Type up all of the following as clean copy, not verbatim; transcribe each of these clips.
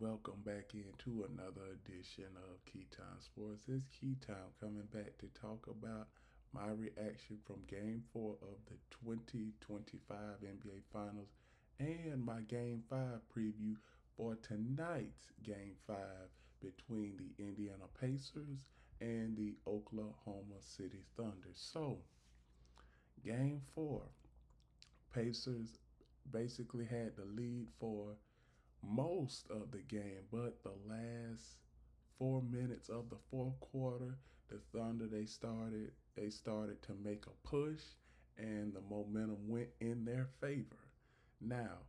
welcome back into another edition of Key Time Sports. It's Key Time coming back to talk about my reaction from Game 4 of the 2025 NBA Finals and my Game 5 preview for tonight's Game 5 between the Indiana Pacers and the Oklahoma City Thunder. So, Game 4, Pacers basically had the lead for most of the game, but the last 4 minutes of the fourth quarter, the Thunder they started to make a push, and the momentum went in their favor. Now,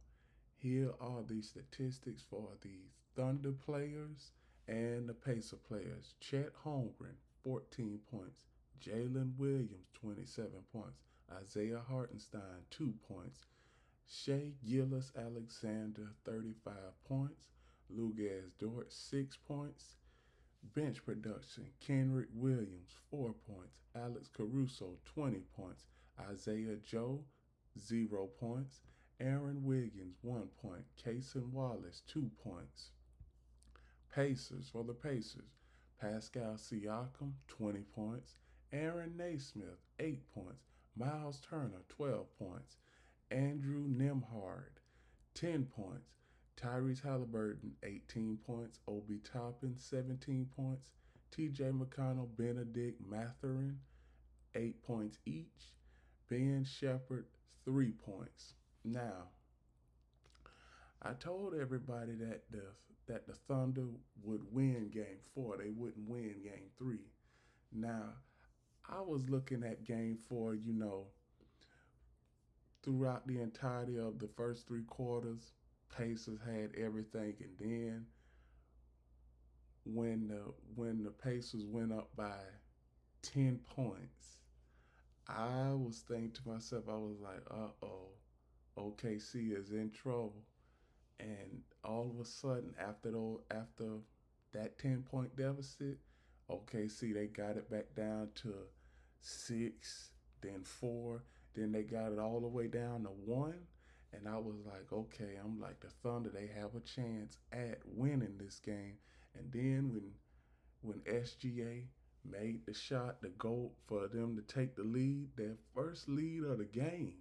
here are the statistics for the Thunder players and the Pacer players. Chet Holmgren, 14 points. Jalen Williams, 27 points. Isaiah Hartenstein, 2 points. Shea Gillis Alexander, 35 points. Luguentz Dort, 6 points. Bench production, Kenrich Williams, 4 points. Alex Caruso, 20 points. Isaiah Joe, 0 points. Aaron Wiggins, 1 point. Cason Wallace, 2 points. Pacers, for the Pacers, Pascal Siakam, 20 points. Aaron Naismith, 8 points. Miles Turner, 12 points. Andrew Nembhard, 10 points. Tyrese Halliburton, 18 points. Obi Toppin, 17 points. TJ McConnell, Benedict Mathurin, 8 points each. Ben Shepherd, 3 points. Now, I told everybody that the Thunder would win Game 4. They wouldn't win Game 3. Now, I was looking at Game 4, throughout the entirety of the first three quarters. Pacers had everything, and then when the Pacers went up by 10 points, I was thinking to myself, I was like, OKC is in trouble. And all of a sudden, after that 10-point deficit, OKC they got it back down to 6, then 4, then they got it all the way down to 1. And I was like, okay, I'm like, the Thunder, they have a chance at winning this game. And then when SGA made the shot, the goal for them to take the lead, their first lead of the game,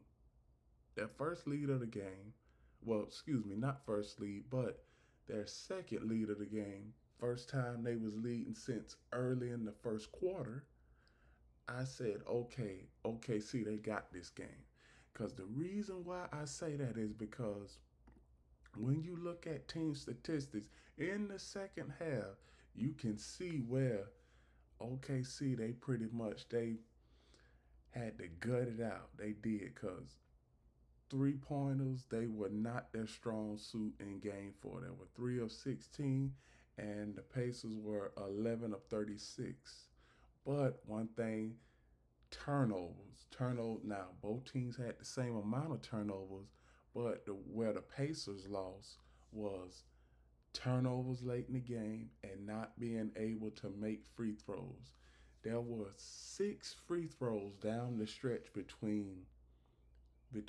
well, excuse me, not first lead, but their second lead of the game, first time they was leading since early in the first quarter, I said, okay, see, they got this game. Because the reason why I say that is because when you look at team statistics in the second half, you can see where OKC, they had to gut it out. They did, because three-pointers, they were not their strong suit in Game 4. They were 3 of 16, and the Pacers were 11 of 36. But one thing, turnovers. Now, both teams had the same amount of turnovers, but where the Pacers lost was turnovers late in the game and not being able to make free throws. There were 6 free throws down the stretch between the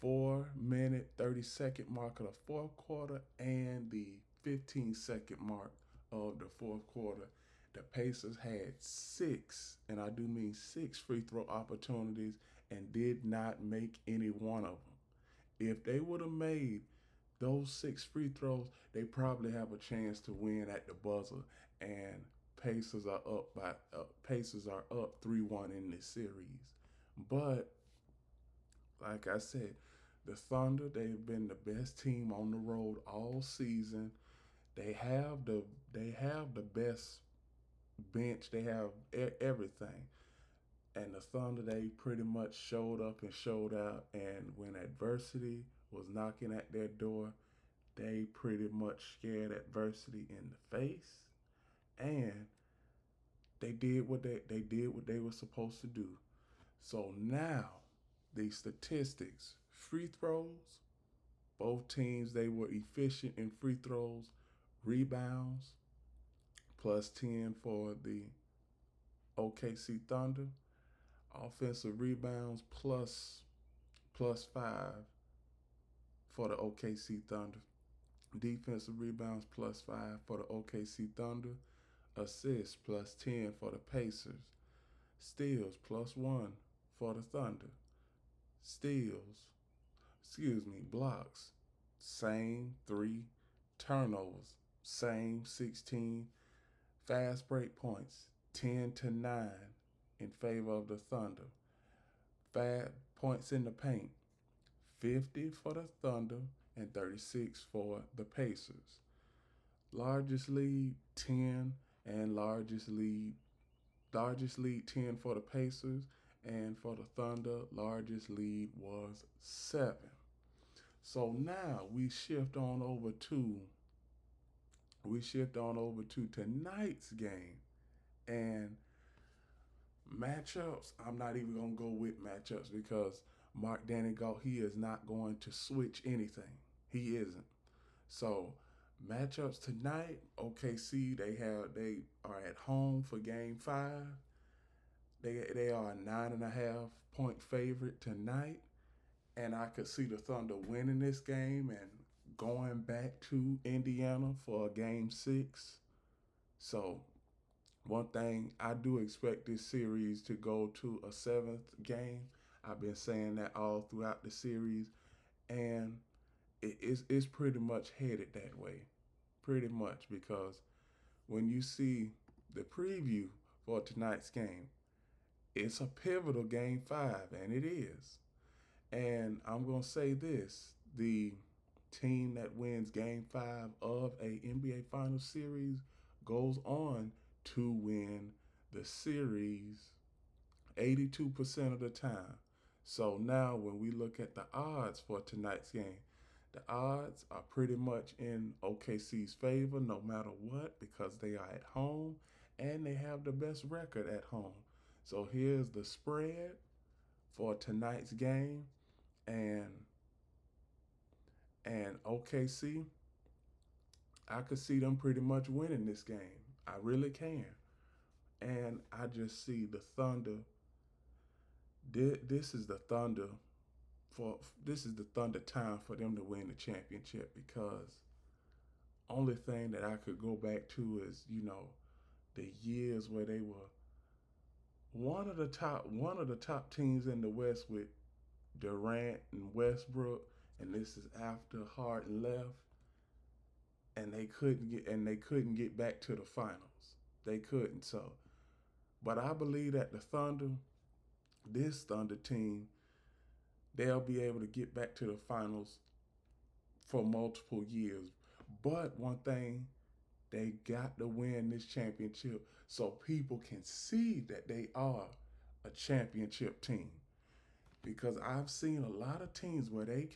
4-minute, 30-second mark of the fourth quarter and the 15-second mark of the fourth quarter. The Pacers had 6, and I do mean 6 free throw opportunities and did not make any one of them. If they would have made those 6 free throws, they probably have a chance to win at the buzzer. And Pacers are up 3-1 in this series. But like I said, the Thunder, they've been the best team on the road all season. They have the best bench. They have everything. And the Thunder, they pretty much showed up and showed out. And when adversity was knocking at their door, they pretty much scared adversity in the face. And they did what they were supposed to do. So now, the statistics, free throws, both teams, they were efficient in free throws. Rebounds, plus 10 for the OKC Thunder. Offensive rebounds, plus 5 for the OKC Thunder. Defensive rebounds +5 for the OKC Thunder. Assists +10 for the Pacers. Steals +1 for the Thunder. Steals, blocks, same 3. Turnovers, same 16. Fast break points, 10-9 in favor of the Thunder. Fast points in the paint, 50 for the Thunder and 36 for the Pacers. Largest lead, 10, and largest lead 10 for the Pacers, and for the Thunder, largest lead was 7. So now we shift on over to tonight's game. And matchups, I'm not even going to go with matchups because Mark Danegal, he is not going to switch anything. He isn't. So matchups tonight, OKC, they are at home for game 5. They are a 9.5 point favorite tonight. And I could see the Thunder winning this game and going back to Indiana for a game 6. So one thing, I do expect this series to go to a 7th game. I've been saying that all throughout the series, and it's pretty much headed that way. Pretty much, because when you see the preview for tonight's game, it's a pivotal game 5, and it is. And I'm going to say this, the team that wins game 5 of a NBA Finals series goes on to win the series 82% of the time. So now when we look at the odds for tonight's game, the odds are pretty much in OKC's favor no matter what, because they are at home and they have the best record at home. So here's the spread for tonight's game, and OKC, I could see them pretty much winning this game. I really can. And I just see the Thunder. This is the Thunder time for them to win the championship, because only thing that I could go back to is, the years where they were one of the top teams in the West with Durant and Westbrook, and this is after Harden left, and they couldn't get back to the finals. They couldn't. So, but I believe that this Thunder team, they'll be able to get back to the finals for multiple years. But one thing, they got to win this championship so people can see that they are a championship team. Because I've seen a lot of teams where they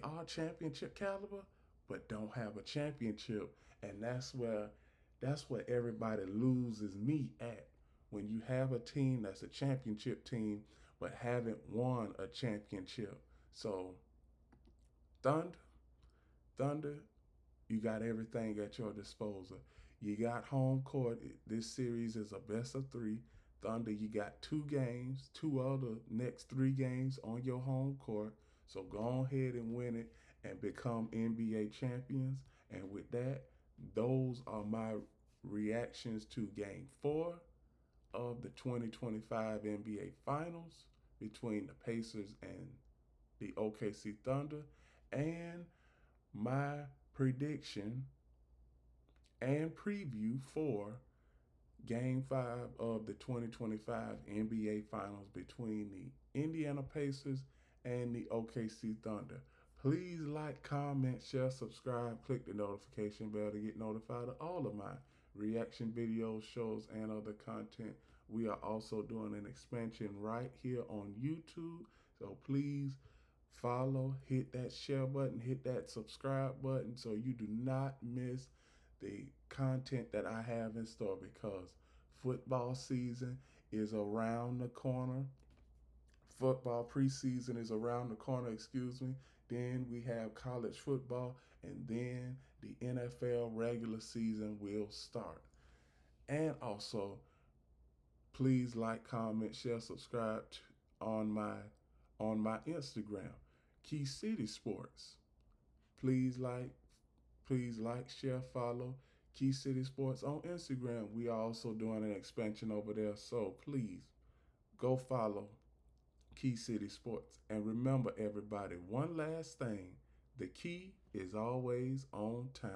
are championship caliber, but don't have a championship. And that's where everybody loses me at. When you have a team that's a championship team, but haven't won a championship. So Thunder, you got everything at your disposal. You got home court. This series is a best of 3. Thunder, you got 2 games, 2 other next 3 games on your home court. So go ahead and win it and become NBA champions. And with that, those are my reactions to game 4 of the 2025 NBA Finals between the Pacers and the OKC Thunder, and my prediction and preview for Game 5 of the 2025 NBA Finals between the Indiana Pacers and the OKC Thunder. Please like, comment, share, subscribe, click the notification bell to get notified of all of my reaction videos, shows, and other content. We are also doing an expansion right here on YouTube, so please follow, hit that share button, hit that subscribe button so you do not miss the content that I have in store, because football season is around the corner. Football preseason is around the corner, Then we have college football, and then the NFL regular season will start. And also, please like, comment, share, subscribe on my Instagram, Key City Sports. Please like, share, follow Key City Sports on Instagram. We are also doing an expansion over there. So please go follow Key City Sports. And remember, everybody, one last thing, the key is always on time.